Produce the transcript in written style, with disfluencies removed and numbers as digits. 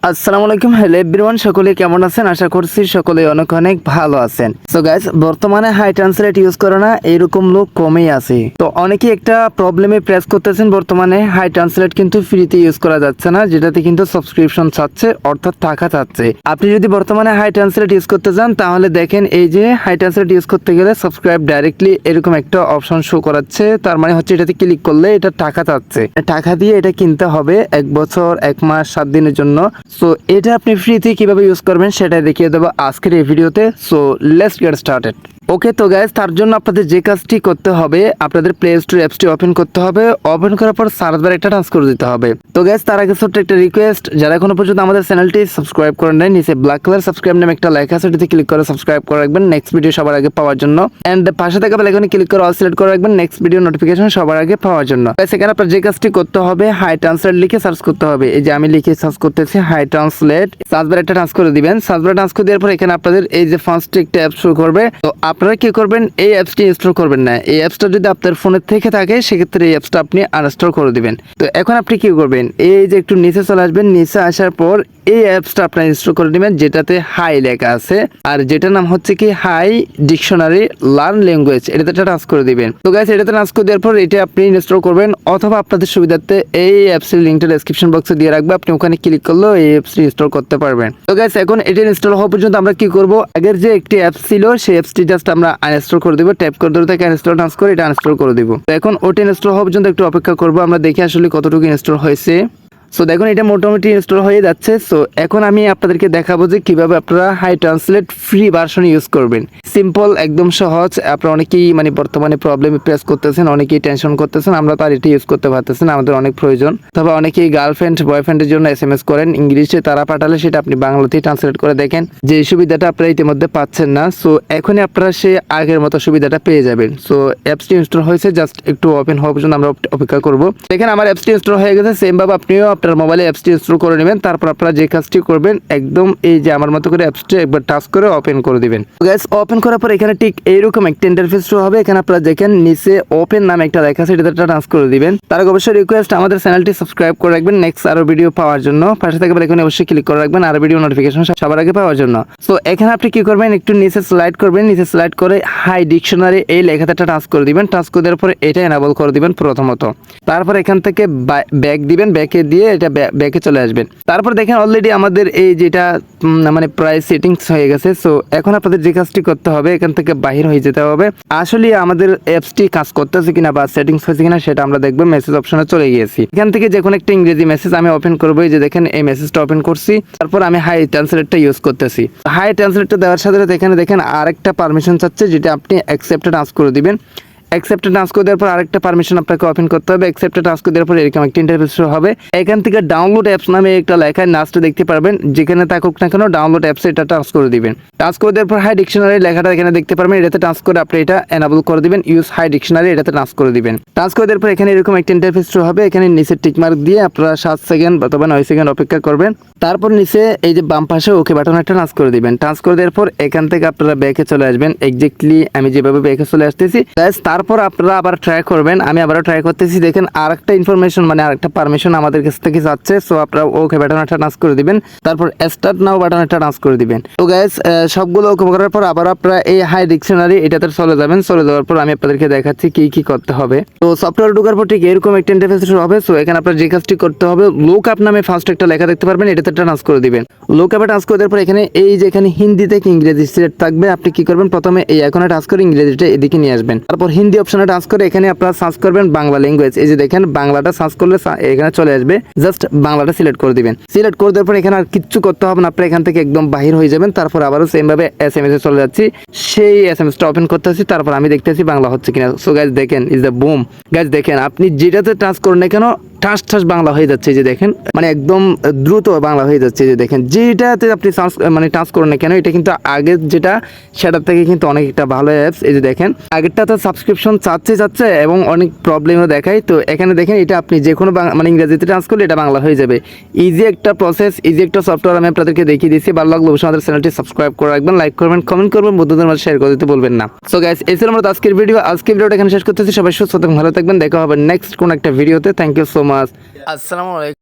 আসসালামু আলাইকুম। Hello everyone, সকলে কেমন আছেন? আশা করছি সকলে অনেক অনেক ভালো আছেন। সো গাইস, বর্তমানে হাই ট্রান্সলেট ইউজ করে না এরকম লোক কমই আছে। তো অনেকেই একটা প্রবলেমে প্রেস করতেছেন, বর্তমানে হাই ট্রান্সলেট কিন্তু ফ্রিতে ইউজ করা যাচ্ছে না, যেটাতে কিন্তু সাবস্ক্রিপশন চাচ্ছে, অর্থাৎ টাকা চাচ্ছে। আপনি যদি বর্তমানে হাই ট্রান্সলেট ইউজ করতে চান তাহলে দেখেন, এই যে হাই ট্রান্সলেট ইউজ করতে গেলে সাবস্ক্রাইব ডাইরেক্টলি এরকম একটা অপশন শো করাচ্ছে। তার মানে হচ্ছে এটাতে ক্লিক করলে এটা টাকা চাচ্ছে, টাকা দিয়ে এটা কিনতে হবে 1 বছর 1 মাস 7 দিনের জন্য। সো এটা আপনি ফ্রিতে কিভাবে ইউজ করবেন সেটা দেখিয়ে দেবো আজকের এই ভিডিওতে। So let's get started. Okay, তো গাইস, তার জন্য আপনাদের যে কাজটি করতে হবে, আপনাদের প্লে স্টোর অ্যাপসটি ওপেন করতে হবে। ওপেন করার পর সার্চ বারে একটা টাচ করে দিতে হবে। তো গাইস, তার আগে ছোট্ট একটা রিকোয়েস্ট, যারা এখনো পর্যন্ত আমাদের চ্যানেলটি সাবস্ক্রাইব করেন নাই, নিচে ব্ল্যাক কালার সাবস্ক্রাইব নামে একটা লেখা আছে, এটাতে ক্লিক করে সাবস্ক্রাইব করে রাখবেন নেক্সট ভিডিও সবার আগে পাওয়ার জন্য। এন্ড পাশে থাকা বেল আইকনে ক্লিক করে অল সিলেক্ট করে রাখবেন নেক্সট ভিডিও নোটিফিকেশন সবার আগে পাওয়ার জন্য। গাইস, এখানে আপনার যে কাজটি করতে হবে, হাই ট্রান্সলেট লিখে সার্চ করতে হবে। এই যে আমি লিখে সার্চ করতেছি হাই ট্রান্সলেট, সার্চ বারে একটা টাচ করে দিবেন। সার্চ বারে টাচ করে দেওয়ার পর এখানে আপনাদের এই যে ফার্স্ট একটা অ্যাপ শো করবে। তো আপনারা কি করবেন, এই অ্যাপসটি ইনস্টল করবেন না। এই অ্যাপসটা যদি আপনার ফোনে থেকে থাকে সেক্ষেত্রে এই অ্যাপসটা আপনি আনইনস্টল করে দিবেন। তো এখন আপনি কি করবেন, এই যে একটু নিচে চলে আসবেন, নিচে আসার পর এই অ্যাপসটা আপনার ইনস্টল করে নেবেন, যেটাতে হাই লেখা আছে আর যেটার নাম হচ্ছে কি হাই ডিকশনারি লার্ন ল্যাঙ্গুয়েজ, এটাতে টাচ করে দিবেন। তো গাইস, এটাতে টাচ করে দেওয়ার পর এটা আপনি ইনস্টল করবেন, অথবা আপনাদের সুবিধার্থে এই অ্যাপসের লিঙ্কটা ডেসক্রিপশন বক্সে দিয়ে রাখবে, আপনি ওখানে ক্লিক করলেও এই অ্যাপসটি ইনস্টল করতে পারবেন। তো গাইস, এখন এটা ইনস্টল হওয়া পর্যন্ত আমরা কি করব, আগের যে একটি অ্যাপস ছিল সেই অ্যাপসটি জাস্ট আমরা আনইনস্টল করে দিব। ট্যাপ করে ধরে থেকে ইনস্টল টাচ করে এটা আনইনস্টল করে দিব। তো এখন ওটা ইনস্টল হওয়া পর্যন্ত একটু অপেক্ষা করব, আমরা দেখি আসলে কতটুকু ইনস্টল হয়েছে। সো দেখুন, এটা মোটামুটি ইনস্টল হয়ে যাচ্ছে। সো এখন আমি আপনাদেরকে দেখাবো যে কিভাবে আপনারা hi translate free version use করবেন। সিম্পল, একদম সহজ। আপনারা অনেকেই বর্তমানে প্রবলেমে প্রেস করতেছেন, অনেকেই টেনশন করতেছেন, আমরা তার এটা ইউজ করতে পারতেছেন, আমাদের অনেক প্রয়োজন। তবে অনেকেই গার্লফ্রেন্ড বয়ফ্রেন্ডের জন্য SMS করেন ইংলিশে, তারা পাঠালে সেটা আপনি বাংলাতেই ট্রান্সলেট করে দেখেন, যে সুবিধাটা আপনারা ইতিমধ্যে পাচ্ছেন না। সো এখনই আপনারা সে আগের মতো সুবিধাটা পেয়ে যাবেন। সো অ্যাপসটি ইনস্টল হয়েছে, জাস্ট একটু ওপেন হওয়া পর্যন্ত আমরা অপেক্ষা করবো। দেখেন আমার অ্যাপসটি ইনস্টল হয়ে গেছে। সেম ভাবে আপনিও আপনার মোবাইলে অ্যাপসটি ইনস্টল করে নেবেন। তারপর আপনারা যে কাজটি করবেন, একদম এই যে আমার মতো করে অ্যাপসটি একবার টাচ করে ওপেন করে দিবেন। গাইস, ওপেন করার পর এখানে ঠিক এইরকম একটা ইন্টারফেস শো হবে। এখানে আপনারা দেখেন নিচে ওপেন নামে একটা লেখা আছে, এটাতে টাচ করে দিবেন। তার আগে অবশ্যই রিকোয়েস্ট, আমাদের চ্যানেলটি সাবস্ক্রাইব করে রাখবেন নেক্সট আরো ভিডিও পাওয়ার জন্য। পাশে থাকা বেল আইকনে অবশ্যই ক্লিক করে রাখবেন আরো ভিডিও নোটিফিকেশন সবার আগে পাওয়ার জন্য। সো এখানে আপনি কি করবেন, একটু নিচে স্লাইড করবেন, নিচে স্লাইড করে হাই ডিকশনারি এই লেখাটা টাচ করে দিবেন। টাচ করে দেওয়ার পরে এটা এনাবল করে দিবেন প্রথমত। তারপর এখান থেকে ব্যাক দিবেন, ব্যাকে দিয়ে এটা ব্যাকে চলে আসবেন। তারপর দেখেন অলরেডি আমাদের এই যেটা প্রায় সেটিংস হয়ে গেছে। সো এখন আপনাদের যে কাজটি করতে হবে, এখান থেকে বাহির হয়ে যেতে হবে। আসলে আমাদের অ্যাপসটি কাজ করতেছে কিনা বা সেটিংস হয়েছে কিনা সেটা আমরা দেখবো। মেসেজ অপশনে চলে গিয়েছি, এখান থেকে যে কোনো একটা ইংরেজি মেসেজ আমি ওপেন করবো। এই যে দেখেন এই মেসেজটা ওপেন করছি। তারপর আমি হাই ট্রান্সলেটটা ইউজ করতেছি। হাই ট্রান্সলেটটা দেওয়ার সাথে সাথে এখানে দেখেন আরেকটা পারমিশন চাচ্ছে, যেটা আপনি অ্যাকসেপ্টে টাচ করে দিবেন। অ্যাকসেপ্টে টাচ করে দেওয়ার পর আরেকটা পারমিশন আপনাকে ওপেন করতে হবে। অ্যাকসেপ্টে টাচ করে দেওয়ার পর এরকম একটা ইন্টারফেস শো হবে। এখান থেকে ডাউনলোড অ্যাপস নামে একটা লেখা নাচটা দেখতে পারবেন, যেখানে থাকুক না কেন ডাউনলোড অ্যাপসে এটা টাচ করে দিবেন। টাচ করে দেওয়ার পর হাই ডিকশনারি লেখাটা এখানে দেখতে পারবেন, এটাতে টাচ করে আপনি এটা এনাবল করে দিবেন, ইউজ হাই ডিকশনারি, এটাতে টাচ করে দিবেন। টাচ করে দেওয়ার পর এখানে এরকম একটা ইন্টারফেস শো হবে। এখানে নিচে টিক মার্ক দিয়ে আপনারা 7 সেকেন্ড অথবা 9 সেকেন্ড অপেক্ষা করবেন। তারপর নিচে এই যে বাম পাশে ওকে বাটন একটা টাচ করে দিবেন। টাচ করে দেওয়ার পর এখান থেকে আপনারা ব্যাকে চলে আসবেন, এক্স্যাক্টলি আমি যেভাবে ব্যাকে চলে আসতেছি। তারপর আপনারা আবার ট্রাই করবেন, আমি আবারও ট্রাই করতেছি। দেখেন আরেকটা ইনফরমেশন আরেকটা পারমিশন আমাদের কাছ থেকে যাচ্ছে। সো আপনারা ওকে বাটন একটা টাচ করে দিবেন, তারপর স্টার্ট নাও বাটন একটা টাচ করে দিবেন। তো গাইস, সবগুলো ওকে করার পর আবার আপনারা এই হাই ডিকশনারি এটাতে চলে যাবেন। চলে যাওয়ার পর আমি আপনাদেরকে দেখাচ্ছি কি কি করতে হবে। তো সফটওয়্যার ঢোকার পর ঠিক এরকম একটা ইন্টারফেস হবে। সো এখানে আপনারা যে কাজটি করতে হবে, লুক আপ নামে ফার্স্ট একটা লেখা দেখতে পারবেন, এটাতে টাচ করে দিবেন। লুক আপে টাচ করে দেওয়ার পর এখানে এই যে এখানে হিন্দি থেকে ইংরেজি সিলেক্ট থাকবে। আপনি কি করবেন, প্রথমে এই আইকনে টাচ করে ইংরেজিটা এদিকে নিয়ে আসবেন। তারপর হিন্দি অপশনে টাচ করে এখানে আপনারা সার্চ করবেন বাংলা ল্যাঙ্গুয়েজ। এই যে দেখেন বাংলাটা সার্চ করলে এখানে চলে আসবে, জাস্ট বাংলাটা সিলেক্ট করে দিবেন। সিলেক্ট করে দেওয়ার পর এখানে আর কিচ্ছু করতে হবে না, আপনি এখান থেকে একদম বাহির হয়ে যাবেন। তারপর আবারও সেম ভাবে SMS এ চলে যাচ্ছি, সেই SMS টা ওপেন করতেছি। তারপর আমি দেখতেছি বাংলা হচ্ছে কিনা। সো গাইজ দেখেন, ইজ দ্য বুম। গাইজ দেখেন আপনি যেটাতে টাচ করেন না কেন ঠাস ঠাস বাংলা হয়ে যাচ্ছে। যে দেখেন একদম দ্রুত বাংলা হয়ে যাচ্ছে। যে দেখেন যেটাতে আপনি টাচ করেন না কেন, এটা কিন্তু আগের যেটা সেটার থেকে কিন্তু অনেকটা ভালো অ্যাপস। এই যে দেখেন আগেরটা তো সাবস্ক্রিপশন চাচ্ছে এবং অনেক প্রবলেমও দেখায়। তো এখানে দেখেন এটা আপনি যে কোনো ইংরেজিতে টাচ করলে এটা বাংলা হয়ে যাবে। ইজি একটা প্রসেস, ইজি একটা সফটওয়্যার আমি আপনাদেরকে দেখিয়ে দিচ্ছি। ভালো লাগলে অবশ্যই আমাদের চ্যানেলটি সাবস্ক্রাইব করে রাখবেন, লাইক করবেন, কমেন্ট করবেন, বন্ধুদের মাঝে শেয়ার করে দিতে বলবেন না। সো গাইস, এই ছিল আমার আজকের ভিডিও। আজকের ভিডিওটা এখানে শেষ করতেছি। সবাই সুস্থ থাকবেন, ভালো থাকবেন। দেখা হবে নেক্সট কোন একটা ভিডিওতে। Thank you so much. আসসালামু আলাইকুম।